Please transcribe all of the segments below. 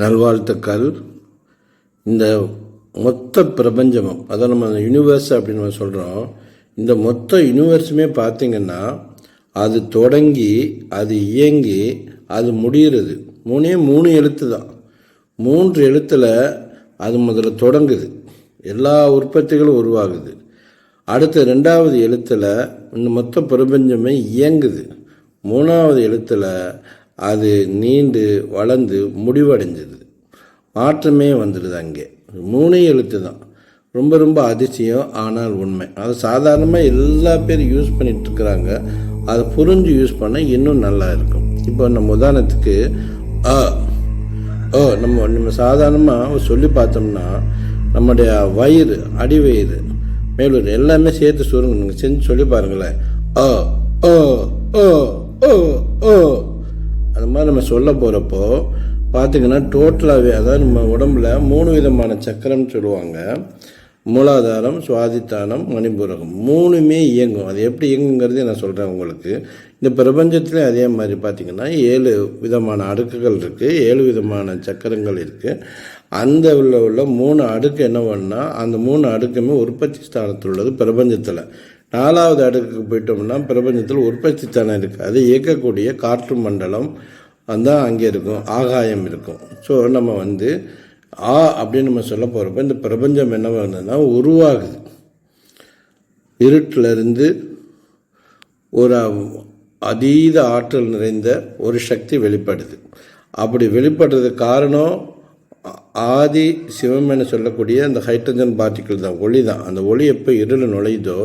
நல்வாழ்த்துக்கள். இந்த மொத்த பிரபஞ்சமும், அதை நம்ம யூனிவர்ஸ் அப்படின்னு நம்ம சொல்கிறோம். இந்த மொத்த யூனிவர்ஸுமே பார்த்திங்கன்னா அது தொடங்கி அது இயங்கி அது முடிகிறது. மூணு எழுத்து தான். 3 எழுத்தில் அது முதல்ல தொடங்குது, எல்லா உற்பத்திகளும் உருவாகுது. அடுத்த 2வது எழுத்தில் இந்த மொத்த பிரபஞ்சமே இயங்குது. 3வது எழுத்தில் அது நீண்டு வளர்ந்து முடிவடைஞ்சது, மாற்றமே வந்துடுது. அங்கே 3 எழுத்து தான். ரொம்ப ரொம்ப அதிசயம், ஆனால் உண்மை. அதை சாதாரணமாக எல்லா பேரும் யூஸ் பண்ணிகிட்ருக்குறாங்க. அதை புரிஞ்சு யூஸ் பண்ண இன்னும் நல்லா இருக்கும். இப்போ நம்ம உதாரணத்துக்கு நம்ம சாதாரணமாக சொல்லி பார்த்தோம்னா நம்முடைய வயிறு, அடிவயிறு, மேலூர் எல்லாமே சேர்த்து சுருங்க செஞ்சு சொல்லி பாருங்களேன். அது மாதிரி நம்ம சொல்ல போகிறப்போ பார்த்திங்கன்னா டோட்டலாகவே, அதாவது நம்ம உடம்புல 3 விதமான சக்கரம்னு சொல்லுவாங்க. மூலாதாரம், சுவாதிஷ்டானம், மணிபூரகம், 3மே இயங்கும். அது எப்படி இயங்குங்கிறதே நான் சொல்கிறேன் உங்களுக்கு. இந்த பிரபஞ்சத்திலே அதே மாதிரி பார்த்திங்கன்னா 7 விதமான அடுக்குகள் இருக்குது, 7 விதமான சக்கரங்கள் இருக்குது. அந்த உள்ள 3 அடுக்கு என்ன பண்ணால் அந்த 3 அடுக்குமே உற்பத்தி ஸ்தானத்தில் உள்ளது பிரபஞ்சத்தில். 4வது அடுக்குக்கு போயிட்டோம்னா பிரபஞ்சத்தில் உற்பத்தி ஸ்தானம் இருக்குது. அதை இயக்கக்கூடிய காற்று மண்டலம் தான் அங்கே இருக்கும், ஆகாயம் இருக்கும். ஸோ நம்ம அப்படின்னு நம்ம சொல்ல போகிறப்ப இந்த பிரபஞ்சம் என்ன பண்ணுதுன்னா உருவாகுது. இருட்டிலிருந்து ஒரு அதீத ஆற்றல் நிறைந்த ஒரு சக்தி வெளிப்படுது. அப்படி வெளிப்படுறதுக்கு காரணம் ஆதி சிவம் என சொல்லக்கூடிய அந்த ஹைட்ரஜன் பார்ட்டிக்கிள் தான், ஒளி தான். அந்த ஒளி எப்போ இருள் நுழையுதோ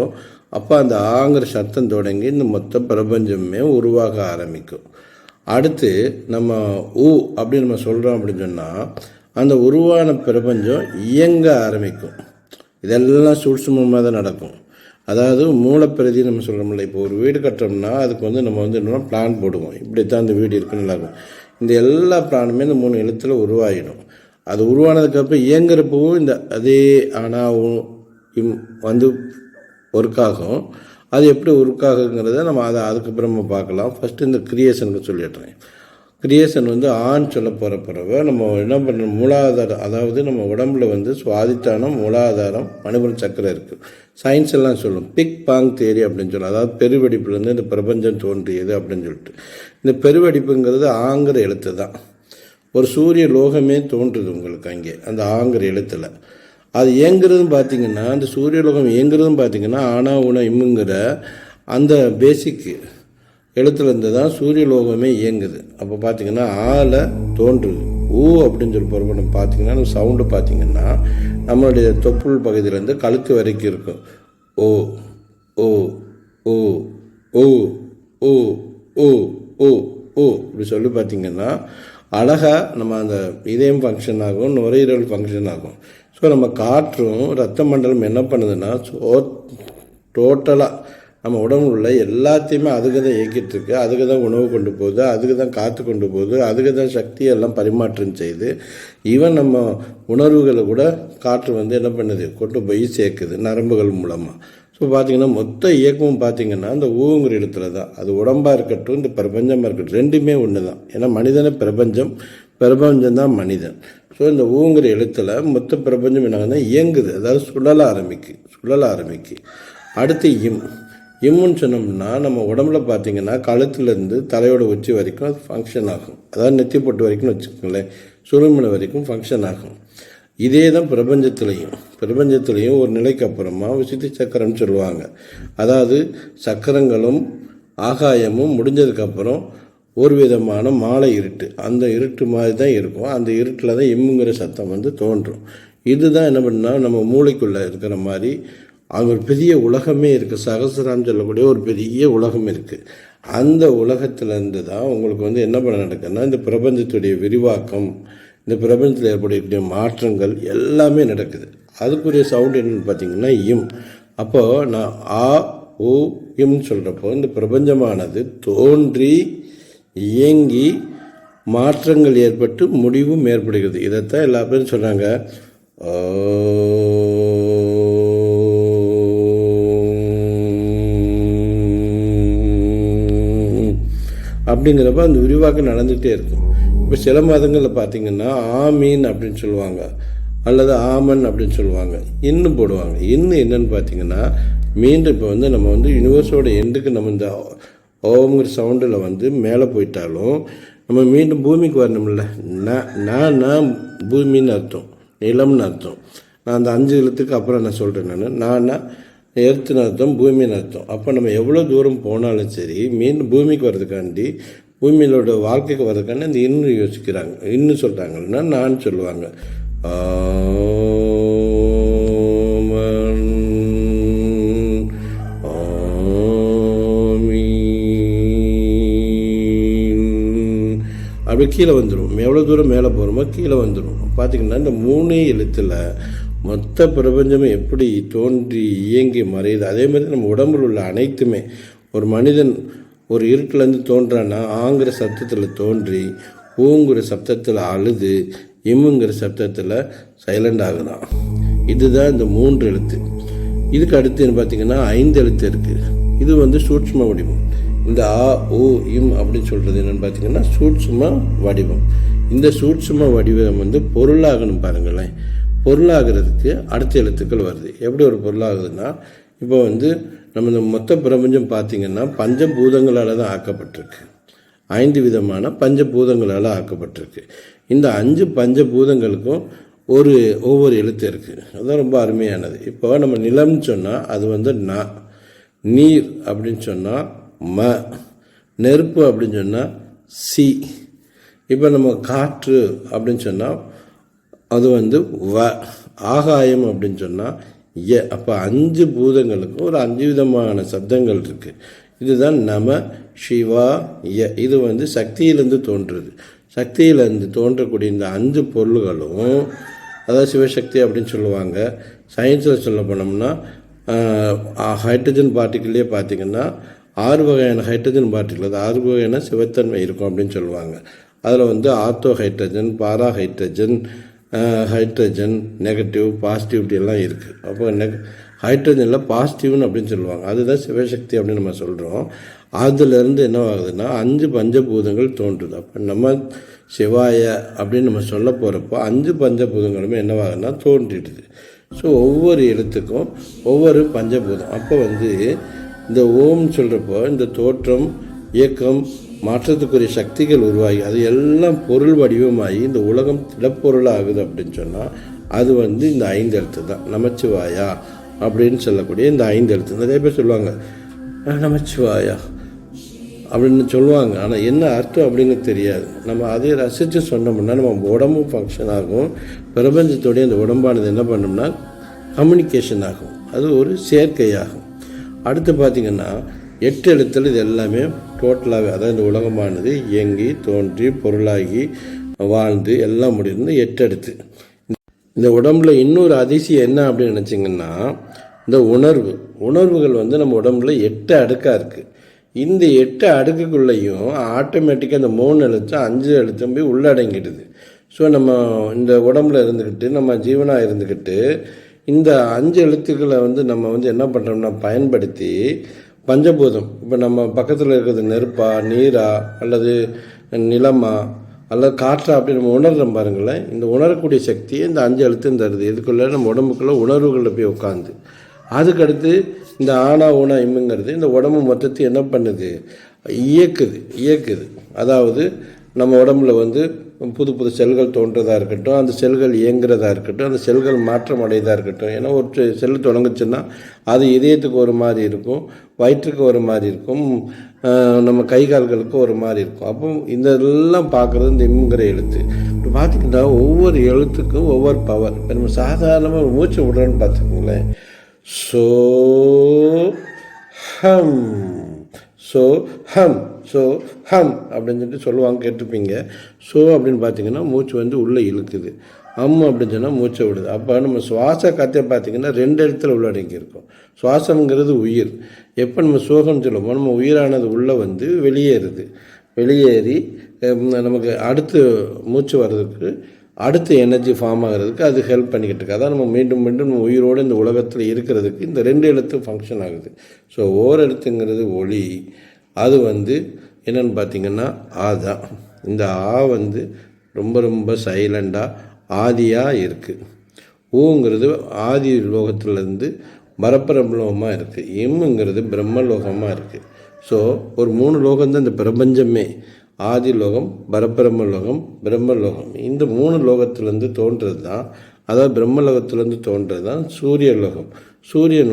அப்போ அந்த ஆங்கிற சத்தம் தொடங்கி இந்த மொத்த பிரபஞ்சமே உருவாக ஆரம்பிக்கும். அடுத்து நம்ம அப்படின்னு நம்ம சொல்கிறோம் அப்படின்னு சொன்னால் அந்த உருவான பிரபஞ்சம் இயங்க ஆரம்பிக்கும். இதெல்லாம் சூட்சுமமாக தான் நடக்கும். அதாவது மூலப்பிரதி நம்ம சொல்கிறோம்ல, இப்போ ஒரு வீடு கட்டுறோம்னா அதுக்கு நம்ம என்னென்னா பிளான் போடுவோம், இப்படி தான் இந்த வீடு இருக்குன்னு நல்லாயிருக்கும். இந்த எல்லா பிளானுமே இந்த 3 எழுத்தில் உருவாகிடும். அது உருவானதுக்கப்புறம் இயங்குறப்பவும் இந்த அதே ஒர்க் ஆகும். அது எப்படி ஒர்க் ஆகுங்கிறத நம்ம அதுக்கப்புறமா பார்க்கலாம். ஃபஸ்ட்டு இந்த கிரியேஷனுக்கு சொல்லிடுறேன். கிரியேஷன் ஆண் சொல்ல போகிற பிறகு நம்ம என்ன பண்ணுறோம், மூலாதாரம், அதாவது நம்ம உடம்புல சுவாதிஷ்டானம், மூலாதாரம், மணிபூரக சக்கரம் இருக்குது. சயின்ஸ் எல்லாம் சொல்லும் பிக் பாங் தியரி அப்படின்னு சொல்லலாம். அதாவது பெருவெடிப்புலேருந்து இந்த பிரபஞ்சம் தோன்றியது அப்படின்னு சொல்லிட்டு. இந்த பெருவெடிப்புங்கிறது ஆங்கிற எழுத்து தான். ஒரு சூரிய லோகமே தோன்றுது உங்களுக்கு அங்கே அந்த ஆங்கிற எழுத்தில். அது இயங்குறதும் பார்த்திங்கன்னா, அந்த சூரியலோகம் இயங்குறதும் பார்த்திங்கன்னா ஆனா உண இம்முங்கிற அந்த பேசிக்கு எழுத்துலேருந்து தான் சூரியலோகமே இயங்குது. அப்போ பார்த்திங்கன்னா தோன்றுது. அப்படின்னு சொல்லி போகிறப்ப நம்ம பார்த்திங்கன்னா அந்த சவுண்டு பார்த்திங்கன்னா நம்மளுடைய தொப்புள் பகுதியிலேருந்து கழுத்து வரைக்கும் இருக்கும். ஓ ஓ ஓ ஓ ஓ ஓ ஓ ஓ இப்படி சொல்லி பார்த்திங்கன்னா அழகாக நம்ம அந்த இதயம் ஃபங்க்ஷன் ஆகும், நுரையீரல் ஃபங்க்ஷன் ஆகும். ஸோ நம்ம காற்றும் ரத்த மண்டலம் என்ன பண்ணுதுன்னா டோட்டலாக நம்ம உடம்புல உள்ள எல்லாத்தையுமே அதுக்கு தான் இயக்கிட்டு இருக்கு. அதுக்கு தான் உணவு கொண்டு போகுது, அதுக்கு தான் காற்று கொண்டு போகுது, அதுக்கு தான் சக்தியெல்லாம் பரிமாற்றம் செய்யுது. ஈவன் நம்ம உணர்வுகளை கூட காற்று என்ன பண்ணுது, கொண்டு போய் சேர்க்குது நரம்புகள் மூலமாக. ஸோ பார்த்திங்கன்னா மொத்த இயக்கமும் பார்த்திங்கன்னா இந்த ஊங்கிற இடத்துல தான். அது உடம்பாக இருக்கட்டும், இந்த பிரபஞ்சமாக இருக்கட்டும், ரெண்டுமே ஒன்று தான். ஏன்னா மனிதனே பிரபஞ்சம், பிரபஞ்சம்தான் மனிதன். ஸோ இந்த ஊங்கிற எழுத்தில் மொத்த பிரபஞ்சம் என்னங்கன்னா இயங்குது, அதாவது சுழல ஆரம்பிக்கு. அடுத்து இம்முன்னு சொன்னோம்னா நம்ம உடம்புல பார்த்திங்கன்னா கழுத்துலேருந்து தலையோட உச்சி வரைக்கும் அது ஃபங்க்ஷன் ஆகும். அதாவது நெத்தி பொட்டு வரைக்கும் வச்சுக்கோங்களேன், சுருமணி வரைக்கும் ஃபங்க்ஷன் ஆகும். இதே தான் பிரபஞ்சத்துலேயும் ஒரு நிலைக்கு அப்புறமா விசுத்தி சக்கரம்னு சொல்லுவாங்க. அதாவது சக்கரங்களும் ஆகாயமும் முடிஞ்சதுக்கப்புறம் ஒரு விதமான மாலை இருட்டு, அந்த இருட்டு மாதிரி தான் இருக்கும். அந்த இருட்டில் தான் இம்முங்கிற சத்தம் தோன்றும். இதுதான் என்ன பண்ணால் நம்ம மூளைக்குள்ளே இருக்கிற மாதிரி அங்கே ஒரு பெரிய உலகமே இருக்குது. சகசிரான்னு சொல்லக்கூடிய ஒரு பெரிய உலகம் இருக்குது. அந்த உலகத்துலேருந்து தான் உங்களுக்கு என்ன பண்ண நடக்குதுன்னா இந்த பிரபஞ்சத்துடைய விரிவாக்கம், இந்த பிரபஞ்சத்தில் ஏற்படக்கூடிய மாற்றங்கள் எல்லாமே நடக்குது. அதுக்குரிய சவுண்டு என்னென்னு பார்த்திங்கன்னா இம். அப்போது நான் இம்னு சொல்கிறப்போ இந்த பிரபஞ்சமானது தோன்றி இயங்கி மாற்றங்கள் ஏற்பட்டு முடிவும் ஏற்படுகிறது. இதைத்தான் எல்லா பேரும் சொல்கிறாங்க அப்படிங்கிறப்ப அந்த விரிவாக்கம் நடந்துகிட்டே இருக்கும். இப்போ சில மதங்களில் பார்த்தீங்கன்னா ஆமீன் அப்படின்னு சொல்லுவாங்க, அல்லது ஆமன் அப்படின்னு சொல்லுவாங்க, இன்னும் போடுவாங்க. இன்னும் என்னன்னு பார்த்தீங்கன்னா மீண்டும் இப்போ வந்து நம்ம வந்து யூனிவர்ஸோட எண்டுக்கு நம்ம இந்த ஓங்கிற சவுண்டில் வந்து மேலே போயிட்டாலும் நம்ம மீண்டும் பூமிக்கு வரணும்ல. நான் பூமின்னு அர்த்தம், நிலம்னு அர்த்தம். நான் அந்த 5 எழுத்துக்கு அப்புறம் நான் சொல்கிறேன். நான் எர்த்துன்னு அர்த்தம், பூமின்னு அர்த்தம். அப்போ நம்ம எவ்வளோ தூரம் போனாலும் சரி மீண்டும் பூமிக்கு வர்றதுக்காண்டி, பூமியிலோட வாழ்க்கைக்கு வர்றதுக்காண்டி இந்த இன்னும் யோசிக்கிறாங்க. இன்னும் சொல்கிறாங்கன்னா நான் சொல்லுவாங்க. அப்படியே கீழே வந்துடும். எவ்வளோ தூரம் மேலே போகிறோமோ கீழே வந்துடும். பார்த்திங்கன்னா இந்த 3 எழுத்தில் மொத்த பிரபஞ்சமே எப்படி தோன்றி இயங்கி மறையுது. அதே மாதிரி நம்ம உடம்பில் உள்ள அனைத்துமே, ஒரு மனிதன் ஒரு இருட்டிலேருந்து தோன்றான்னா ஆங்கிற சப்தத்தில் தோன்றி, ஊங்கிற சப்தத்தில் அழுது, இம்முங்கிற சப்தத்தில் சைலண்ட் ஆகுதான். இதுதான் இந்த 3 எழுத்து. இதுக்கு அடுத்து பார்த்திங்கன்னா 5 எழுத்து இருக்குது. இது வந்து சூட்சும வடிவம். இந்த ஆ ஓ இம் அப்படின்னு சொல்கிறது என்னென்னு பார்த்தீங்கன்னா சூட்சும வடிவம். இந்த சூட்சும வடிவம் வந்து பொருளாகணும். பாருங்களேன், பொருளாகிறதுக்கு அடுத்த எழுத்துக்கள் வருது. எப்படி ஒரு பொருளாகுதுன்னா, இப்போ வந்து நம்ம இந்த மொத்த பிரபஞ்சம் பார்த்திங்கன்னா பஞ்சபூதங்களால் தான் ஆக்கப்பட்டிருக்கு. 5 விதமான பஞ்சபூதங்களால் ஆக்கப்பட்டிருக்கு. இந்த 5 பஞ்சபூதங்களுக்கும் ஒவ்வொரு எழுத்து இருக்குது. அதுதான் ரொம்ப அருமையானது. இப்போ நம்ம நிலம்னு சொன்னால் அது வந்து ந, நீர் அப்படின்னு சொன்னால் ம, நெருப்பு அப்படின்னு சொன்னால் சி. இப்போ நம்ம காற்று அப்படின்னு சொன்னால் அது வந்து வ, ஆகாயம் அப்படின்னு சொன்னால் எ. அப்போ 5 பூதங்களுக்கும் ஒரு 5 விதமான சப்தங்கள் இருக்குது. இதுதான் நம சிவா ய. இது வந்து சக்தியிலேருந்து தோன்றுறது. சக்தியிலேருந்து தோன்றக்கூடிய இந்த 5 பொருள்களும், அதாவது சிவசக்தி அப்படின்னு சொல்லுவாங்க. சயின்ஸில் சொல்ல போனோம்னா ஹைட்ரஜன் பார்ட்டிக்கிள்லேயே பார்த்திங்கன்னா 6 வகையான ஹைட்ரஜன் பார்ட்டிகள், அது 6 வகையான சிவத்தன்மை இருக்கும் அப்படின்னு சொல்லுவாங்க. அதில் வந்து ஆர்த்தோ ஹைட்ரஜன், பாரா ஹைட்ரஜன், ஹைட்ரஜன், நெகட்டிவ், பாசிட்டிவிட்டி எல்லாம் இருக்குது. அப்போ ஹைட்ரஜனில் பாசிட்டிவ்னு அப்படின்னு சொல்லுவாங்க. அதுதான் சிவசக்தி அப்படின்னு நம்ம சொல்கிறோம். அதுலேருந்து என்னவாகுதுன்னா 5 பஞ்சபூதங்கள் தோன்றுது. அப்போ நம்ம சிவாய அப்படின்னு நம்ம சொல்ல போகிறப்போ 5 பஞ்சபூதங்களுமே என்னவாகுதுன்னா தோன்றிடுது. ஸோ ஒவ்வொரு எழுத்துக்கும் ஒவ்வொரு பஞ்சபூதம். அப்போ வந்து இந்த ஓம் சொல்கிறப்போ இந்த தோற்றம், இயக்கம், மாற்றத்துக்குரிய சக்திகள் உருவாகி அது எல்லாம் பொருள் வடிவமாகி இந்த உலகம் திடப்பொருள் ஆகுது அப்படின்னு சொன்னால் அது வந்து இந்த 5 எழுத்து தான். நமச்சிவாயா அப்படின்னு சொல்லக்கூடிய இந்த 5 எழுத்து. நிறைய பேர் சொல்லுவாங்க நமச்சிவாயா அப்படின்னு சொல்லுவாங்க. ஆனால் என்ன அர்த்தம் அப்படின்னு தெரியாது. நம்ம அதை ரசித்து சொன்னோம்னா நம்ம உடம்பும் ஃபங்க்ஷன் ஆகும். பிரபஞ்சத்தோடைய அந்த உடம்பானது என்ன பண்ணோம்னா கம்யூனிகேஷன் ஆகும். அது ஒரு சேர்க்கையாகும். அடுத்து பார்த்திங்கன்னா 8 எழுத்தில் இது எல்லாமே டோட்டலாகவே, அதாவது இந்த உலகமானது இயங்கி தோன்றி பொருளாகி வாழ்ந்து எல்லாம் முடியுது 8 எழுத்து. இந்த உடம்புல இன்னொரு அதிசயம் என்ன அப்படின்னு நினச்சிங்கன்னா, இந்த உணர்வுகள் வந்து நம்ம உடம்புல 8 அடுக்காக இருக்குது. இந்த 8 அடுக்குக்குள்ளேயும் ஆட்டோமேட்டிக்காக இந்த 3 எழுத்து 5 எழுத்தும் போய் உள்ளடங்கிடுது. ஸோ நம்ம இந்த உடம்புல இருந்துக்கிட்டு நம்ம ஜீவனாக இருந்துக்கிட்டு இந்த 5 எழுத்துக்களை வந்து நம்ம வந்து என்ன பண்ணுறோம்னா பயன்படுத்தி பஞ்சபூதம், இப்போ நம்ம பக்கத்தில் இருக்கிறது நெருப்பா, நீரா, அல்லது நிலமா, அல்லது காற்றா அப்படி நம்ம உணர்றோம் பாருங்களேன். இந்த உணரக்கூடிய சக்தியை இந்த 5 எழுத்தும் தருது. இதுக்குள்ளே நம்ம உடம்புக்குள்ளே உணர்வுகளில் போய் உட்காந்து அதுக்கடுத்து இந்த ஆனா ஊனா இம்முங்கிறது இந்த உடம்பு மொத்தத்தை என்ன பண்ணுது, இயக்குது. அதாவது நம்ம உடம்புல வந்து புது புது செல்கள் தோன்றதாக இருக்கட்டும், அந்த செல்கள் இயங்குறதா இருக்கட்டும், அந்த செல்கள் மாற்றம் அடையதாக இருக்கட்டும். ஏன்னா ஒரு செல் தொடங்குச்சுன்னா அது இதயத்துக்கு ஒரு மாதிரி இருக்கும், வயிற்றுக்கு ஒரு மாதிரி இருக்கும், நம்ம கை கால்களுக்கு ஒரு மாதிரி இருக்கும். அப்போ இதெல்லாம் பார்க்குறது இந்த இம்ங்கிற எழுத்து. இப்போ பார்த்திங்கன்னா ஒவ்வொரு எழுத்துக்கும் ஒவ்வொரு பவர். இப்போ நம்ம சாதாரணமாக மூச்சு விடுறோன்னு பார்த்துக்கோங்களேன். சோ ஹம், ஸோ ஹம் அப்படின்னு சொல்லிட்டு சொல்லுவாங்க, கேட்டிருப்பீங்க. ஸோ அப்படின்னு பார்த்தீங்கன்னா மூச்சு வந்து உள்ளே இழுக்குது. அப்படின்னு சொன்னால் மூச்சை விடுது. அப்போ நம்ம சுவாச காற்றை பார்த்திங்கன்னா 2 இடத்துல உள்ளடங்கி இருக்கும். சுவாசங்கிறது உயிர். எப்போ நம்ம சோகம் சொல்லுவோம் நம்ம உயிரானது உள்ளே வந்து வெளியேறி நமக்கு அடுத்து மூச்சு வர்றதுக்கு அடுத்த எனர்ஜி ஃபார்ம் ஆகிறதுக்கு அது ஹெல்ப் பண்ணிக்கிட்டு இருக்கு. அதான் நம்ம மீண்டும் நம்ம உயிரோடு இந்த உலகத்தில் இருக்கிறதுக்கு இந்த 2 எழுத்து ஃபங்க்ஷன் ஆகுது. ஸோ ஓர் எழுத்துங்கிறது ஒளி. அது வந்து என்னென்னு பார்த்திங்கன்னா ஆ தான். இந்த ஆ வந்து ரொம்ப ரொம்ப சைலண்டாக ஆதியாக இருக்குது. ஊங்கிறது ஆதி லோகத்திலேருந்து பரபிரம்மலோகமாக இருக்குது. எம்ங்கிறது பிரம்மலோகமாக இருக்குது. ஸோ ஒரு 3 லோகம்தான் இந்த பிரபஞ்சமே. ஆதி லோகம், பரபிரம்ம லோகம், பிரம்மலோகம். இந்த 3 லோகத்திலேருந்து தோன்றது தான், அதாவது பிரம்மலோகத்திலேருந்து தோன்றது தான் சூரிய லோகம். சூரியன்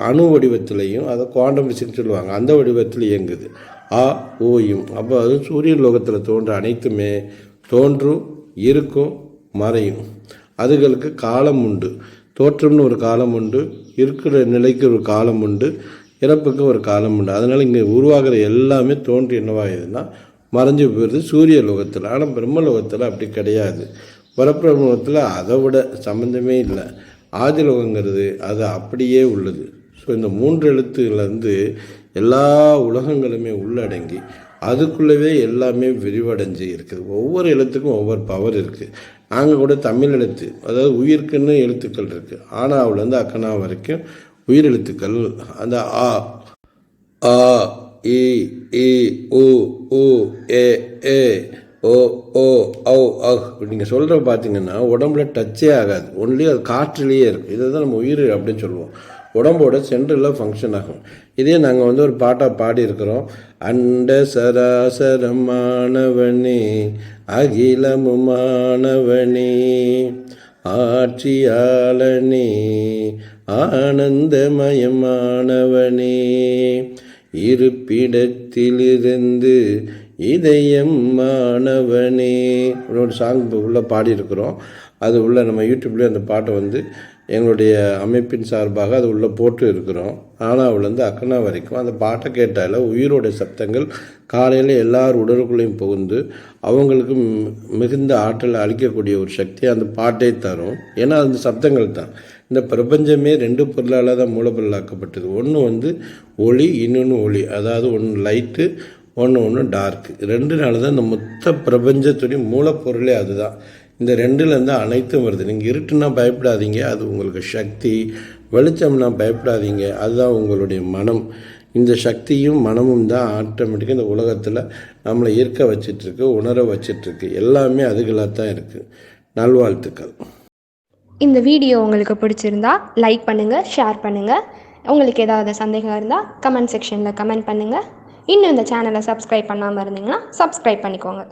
அணு வடிவத்திலையும், அதை குவாண்டம் பிசிக்ஸ் சொல்லுவாங்க, அந்த வடிவத்தில் இயங்குது. ஓயும். அப்போ அது சூரிய லோகத்தில் தோன்ற அனைத்துமே தோன்றும், இருக்கும், மறையும். அதுகளுக்கு காலம் உண்டு. தோற்றம்னு ஒரு காலம் உண்டு, இருக்கிற நிலைக்கு ஒரு காலம் உண்டு, இறப்புக்கு ஒரு காலம் உண்டு. அதனால் இங்கே உருவாகிற எல்லாமே தோன்றி என்னவாகுதுன்னா மறைஞ்சு போயிடுது சூரிய லோகத்தில். ஆனால் பிரம்மலோகத்தில் அப்படி கிடையாது. பரபிரம்மலோகத்தில் அதை விட சம்மந்தமே இல்லை. ஆதிலோகங்கிறது அது அப்படியே உள்ளது. ஸோ இந்த 3 எழுத்துலேருந்து எல்லா உலகங்களுமே உள்ளடங்கி அதுக்குள்ளவே எல்லாமே விரிவடைஞ்சு இருக்குது. ஒவ்வொரு எழுத்துக்கும் ஒவ்வொரு பவர் இருக்குது. நாங்கள் கூட தமிழ் எழுத்து, அதாவது உயிருக்குன்னு எழுத்துக்கள் இருக்குது. ஆனாவிலேருந்து அக்கனா வரைக்கும் உயிர் எழுத்துக்கள். அந்த ஆ, இ, உ, ஏ, ஓ, ஔ, அஹ் நீங்கள் சொல்கிற பார்த்தீங்கன்னா உடம்புல டச்சே ஆகாது. ஒன்லி அது காற்றுலேயே இருக்குது. இதை தான் நம்ம உயிர் அப்படின்னு சொல்லுவோம். உடம்போட சென்ட்ரலில் ஃபங்க்ஷன் ஆகும். இதே நாங்கள் ஒரு பாட்டாக பாடியிருக்கிறோம். அண்ட சராசரமானவனே, அகிலமுமானவனே, ஆட்சியாளனே, ஆனந்தமயமானவனே, இருப்பிடத்திலிருந்து இதயம் மாணவனே. ஒரு சாங் உள்ளே பாடியிருக்கிறோம். அது உள்ள நம்ம யூடியூப்லேயே அந்த பாட்டை எங்களுடைய அமைப்பின் சார்பாக அது உள்ளே போட்டு இருக்கிறோம். ஆனாவிலேருந்து அக்கனா வரைக்கும் அந்த பாட்டை கேட்டால உயிரோட சப்தங்கள் காலையில் எல்லார் உடலுக்குள்ளேயும் புகுந்து அவங்களுக்கு மிகுந்த ஆற்றலை அளிக்கக்கூடிய ஒரு சக்தியை அந்த பாட்டே தரும். ஏன்னா அந்த சப்தங்கள் தான். இந்த பிரபஞ்சமே 2 பொருளால் தான் மூலப்பொருளாக்கப்பட்டது. ஒன்று ஒளி, இன்னொன்று ஒளி. அதாவது ஒன்று லைட்டு, ஒன்று டார்க்கு. 2நால தான் இந்த மொத்த பிரபஞ்சத்துடைய மூலப்பொருளே அதுதான். இந்த 2லேருந்து அனைத்தும் வருது. நீங்கள் இருட்டுன்னா பயப்படாதீங்க, அது உங்களுக்கு சக்தி. வெளிச்சம்னா பயப்படாதீங்க, அதுதான் உங்களுடைய மனம். இந்த சக்தியும் மனமும் தான் ஆட்டோமேட்டிக்காக இந்த உலகத்தில் நம்மளை ஈர்க்க வச்சிட்ருக்கு, உணர வச்சிட்ருக்கு. எல்லாமே அதுகளாக தான் இருக்குது. நல்வாழ்த்துக்கள். இந்த வீடியோ உங்களுக்கு பிடிச்சிருந்தா லைக் பண்ணுங்கள், ஷேர் பண்ணுங்கள். உங்களுக்கு ஏதாவது சந்தேகம் இருந்தால் கமெண்ட் செக்ஷனில் கமெண்ட் பண்ணுங்கள். இன்னும் இந்த சேனலை சப்ஸ்கிரைப் பண்ணாமல் இருந்தீங்கன்னா சப்ஸ்கிரைப் பண்ணிக்கோங்க.